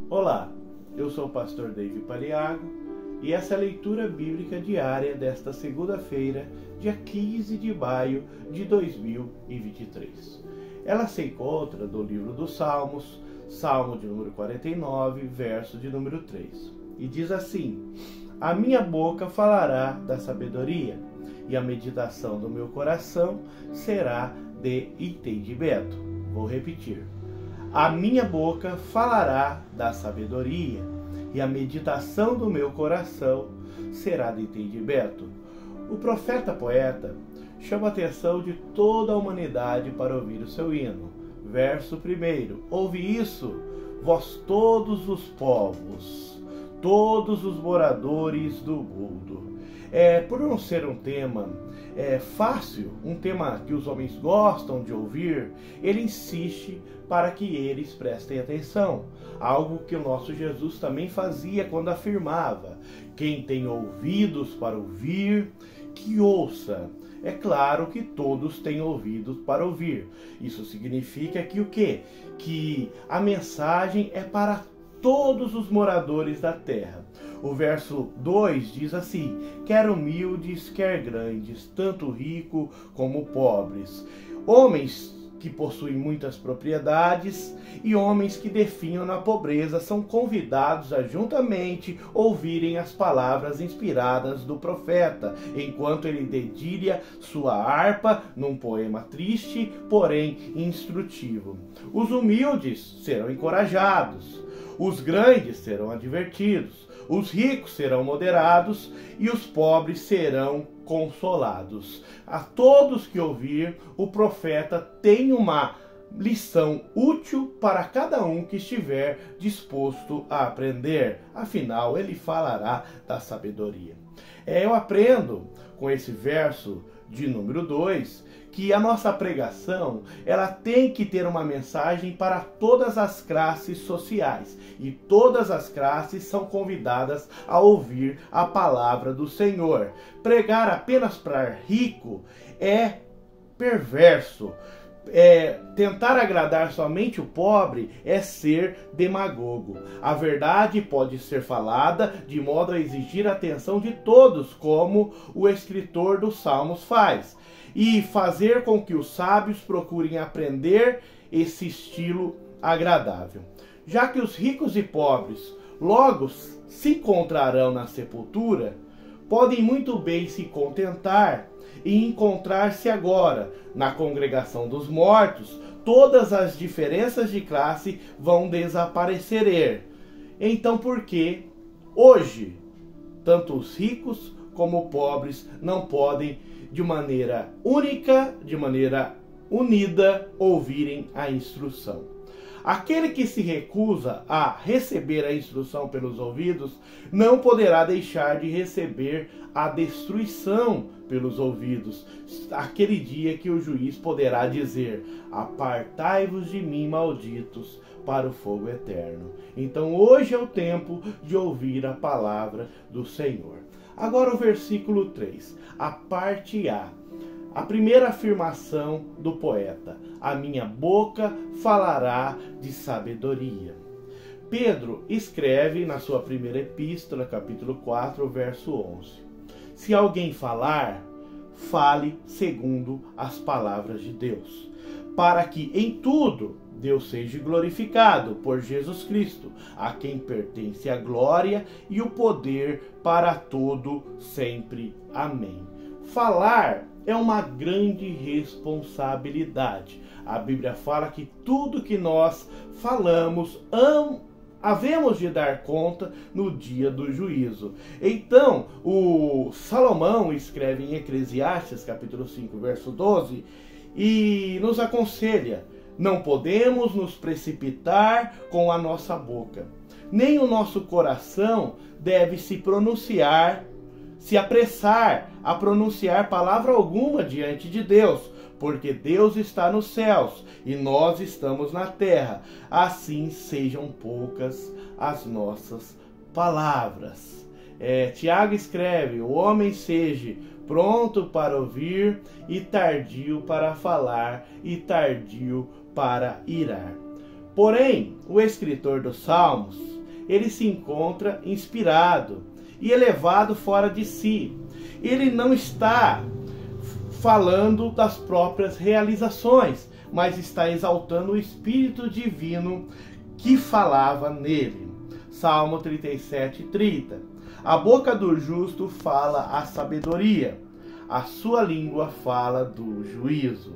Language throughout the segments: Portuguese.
Olá, eu sou o pastor David Paliago e essa é a leitura bíblica diária desta segunda-feira, dia 15 de maio de 2023. Ela se encontra no livro dos Salmos, Salmo de número 49, verso de número 3. E diz assim: a minha boca falará da sabedoria, e a meditação do meu coração será de entendimento. Vou repetir. A minha boca falará da sabedoria, e a meditação do meu coração será de entendimento. O profeta poeta chama a atenção de toda a humanidade para ouvir o seu hino. Verso 1. Ouve isso, vós todos os povos, todos os moradores do mundo. Por não ser um tema fácil, um tema que os homens gostam de ouvir, ele insiste para que eles prestem atenção. Algo que o nosso Jesus também fazia quando afirmava: quem tem ouvidos para ouvir, que ouça. É claro que todos têm ouvidos para ouvir. Isso significa que o quê? Que a mensagem é para todos os moradores da terra. O verso 2 diz assim: quer humildes, quer grandes, tanto rico como pobres, homens que possuem muitas propriedades e homens que definham na pobreza são convidados a juntamente ouvirem as palavras inspiradas do profeta, enquanto ele dedilha sua harpa num poema triste, porém instrutivo. Os humildes serão encorajados, os grandes serão advertidos, os ricos serão moderados e os pobres serão consolados. A todos que ouvir, o profeta tem uma lição útil para cada um que estiver disposto a aprender. Afinal, ele falará da sabedoria. Eu aprendo com esse verso de número 2 que a nossa pregação ela tem que ter uma mensagem para todas as classes sociais, e todas as classes são convidadas a ouvir a palavra do Senhor. Pregar apenas para rico é perverso. Tentar agradar somente o pobre é ser demagogo. A verdade pode ser falada de modo a exigir a atenção de todos, como o escritor dos Salmos faz, e fazer com que os sábios procurem aprender esse estilo agradável. Já que os ricos e pobres logo se encontrarão na sepultura, podem muito bem se contentar e encontrar-se agora na congregação dos mortos. Todas as diferenças de classe vão desaparecer. Então, por que hoje tanto os ricos como os pobres não podem de maneira única, de maneira unida, ouvirem a instrução? Aquele que se recusa a receber a instrução pelos ouvidos não poderá deixar de receber a destruição pelos ouvidos. Aquele dia que o juiz poderá dizer: apartai-vos de mim, malditos, para o fogo eterno. Então hoje é o tempo de ouvir a palavra do Senhor. Agora o versículo 3, a parte A. A primeira afirmação do poeta: a minha boca falará de sabedoria. Pedro escreve na sua primeira epístola, capítulo 4, verso 11: se alguém falar, fale segundo as palavras de Deus, para que em tudo Deus seja glorificado por Jesus Cristo, a quem pertence a glória e o poder para todo sempre. Amém. Falar é uma grande responsabilidade. A Bíblia fala que tudo que nós falamos havemos de dar conta no dia do juízo. Então, o Salomão escreve em Eclesiastes, capítulo 5, verso 12, e nos aconselha: não podemos nos precipitar com a nossa boca, nem o nosso coração deve se apressar a pronunciar palavra alguma diante de Deus, porque Deus está nos céus e nós estamos na terra. Assim sejam poucas as nossas palavras. Tiago escreve: o homem seja pronto para ouvir e tardio para falar e tardio para irar. Porém, o escritor dos Salmos ele se encontra inspirado e elevado fora de si. Ele não está falando das próprias realizações, mas está exaltando o Espírito Divino que falava nele. Salmo 37:30. A boca do justo fala a sabedoria, a sua língua fala do juízo.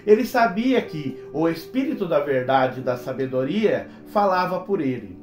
Ele sabia que o Espírito da verdade e da sabedoria falava por ele.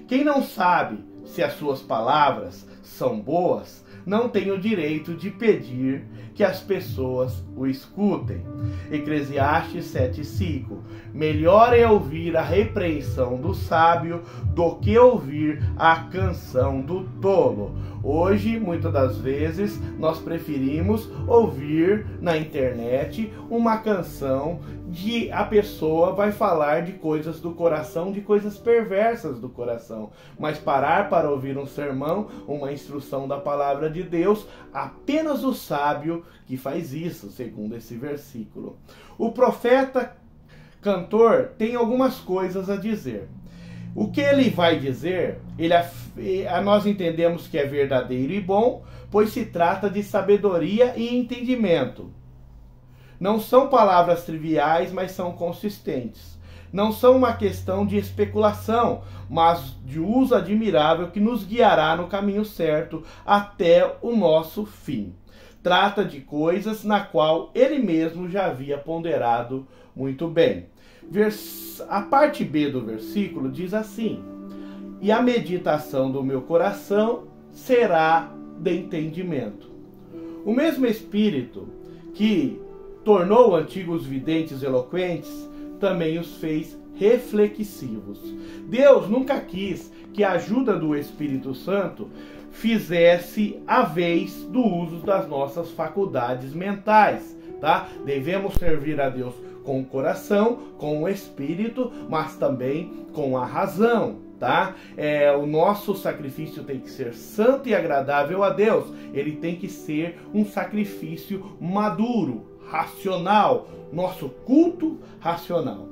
Quem não sabe se as suas palavras são boas, não tem o direito de pedir que as pessoas o escutem. Eclesiastes 7:5. Melhor é ouvir a repreensão do sábio do que ouvir a canção do tolo. Hoje, muitas das vezes, nós preferimos ouvir na internet uma canção de a pessoa vai falar de coisas do coração, de coisas perversas do coração. Mas parar para ouvir um sermão, uma instrução da palavra de Deus, apenas o sábio que faz isso, segundo esse versículo. O profeta cantor tem algumas coisas a dizer. O que ele vai dizer, nós entendemos que é verdadeiro e bom, pois se trata de sabedoria e entendimento. Não são palavras triviais, mas são consistentes. Não são uma questão de especulação, mas de uso admirável que nos guiará no caminho certo até o nosso fim. Trata de coisas na qual ele mesmo já havia ponderado muito bem. A parte B do versículo diz assim: e a meditação do meu coração será de entendimento. O mesmo Espírito que tornou antigos videntes eloquentes, também os fez reflexivos. Deus nunca quis que a ajuda do Espírito Santo fizesse a vez do uso das nossas faculdades mentais, tá? Devemos servir a Deus com o coração, com o espírito, mas também com a razão, tá? O nosso sacrifício tem que ser santo e agradável a Deus. Ele tem que ser um sacrifício maduro, racional, nosso culto racional.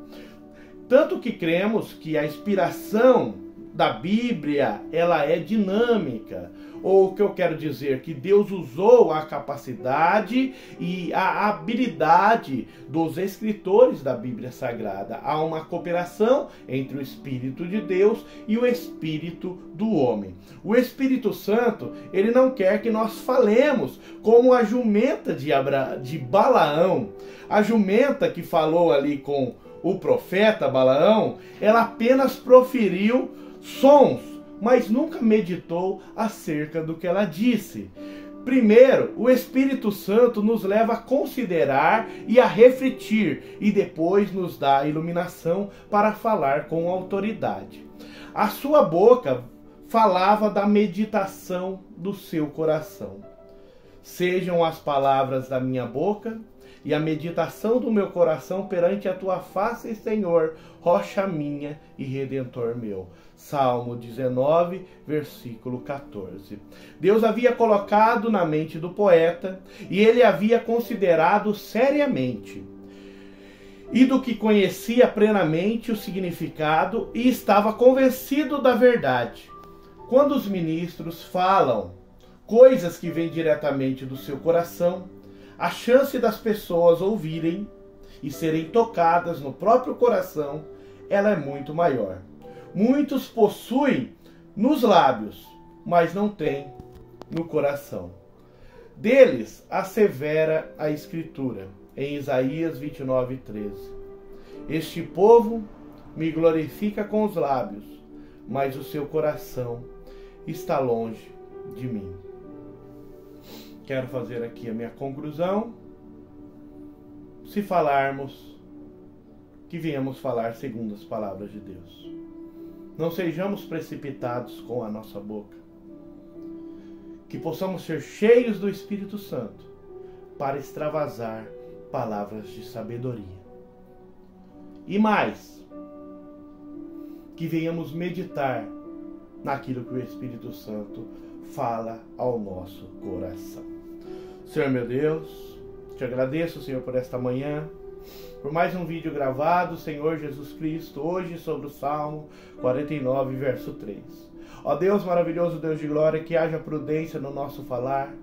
Tanto que cremos que a inspiração da Bíblia, ela é dinâmica. Ou o que eu quero dizer, que Deus usou a capacidade e a habilidade dos escritores da Bíblia Sagrada. Há uma cooperação entre o Espírito de Deus e o Espírito do homem. O Espírito Santo, ele não quer que nós falemos como a jumenta de Balaão. A jumenta que falou ali com o profeta Balaão, ela apenas proferiu sons, mas nunca meditou acerca do que ela disse. Primeiro, o Espírito Santo nos leva a considerar e a refletir, e depois nos dá a iluminação para falar com autoridade. A sua boca falava da meditação do seu coração. Sejam as palavras da minha boca e a meditação do meu coração perante a tua face, Senhor, rocha minha e redentor meu. Salmo 19, versículo 14. Deus havia colocado na mente do poeta e ele havia considerado seriamente e do que conhecia plenamente o significado e estava convencido da verdade. Quando os ministros falam coisas que vêm diretamente do seu coração, a chance das pessoas ouvirem e serem tocadas no próprio coração, ela é muito maior. Muitos possuem nos lábios, mas não têm no coração. Deles assevera a Escritura, em Isaías 29:13. Este povo me glorifica com os lábios, mas o seu coração está longe de mim. Quero fazer aqui a minha conclusão. Se falarmos, que venhamos falar segundo as palavras de Deus. Não sejamos precipitados com a nossa boca. Que possamos ser cheios do Espírito Santo para extravasar palavras de sabedoria. E mais, que venhamos meditar naquilo que o Espírito Santo fala ao nosso coração. Senhor meu Deus, te agradeço, Senhor, por esta manhã. por mais um vídeo gravado, Senhor Jesus Cristo, hoje sobre o Salmo 49, verso 3. Ó Deus maravilhoso, Deus de glória, que haja prudência no nosso falar,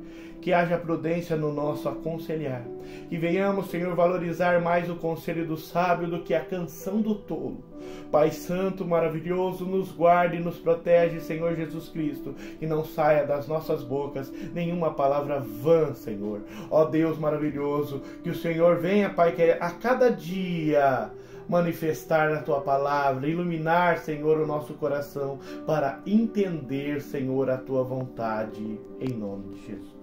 que haja prudência no nosso aconselhar, que venhamos, Senhor, valorizar mais o conselho do sábio do que a canção do tolo. Pai Santo, maravilhoso, nos guarde e nos protege, Senhor Jesus Cristo, que não saia das nossas bocas nenhuma palavra vã, Senhor. Ó Deus maravilhoso, que o Senhor venha, Pai, que a cada dia manifestar na Tua palavra, iluminar, Senhor, o nosso coração para entender, Senhor, a Tua vontade, em nome de Jesus.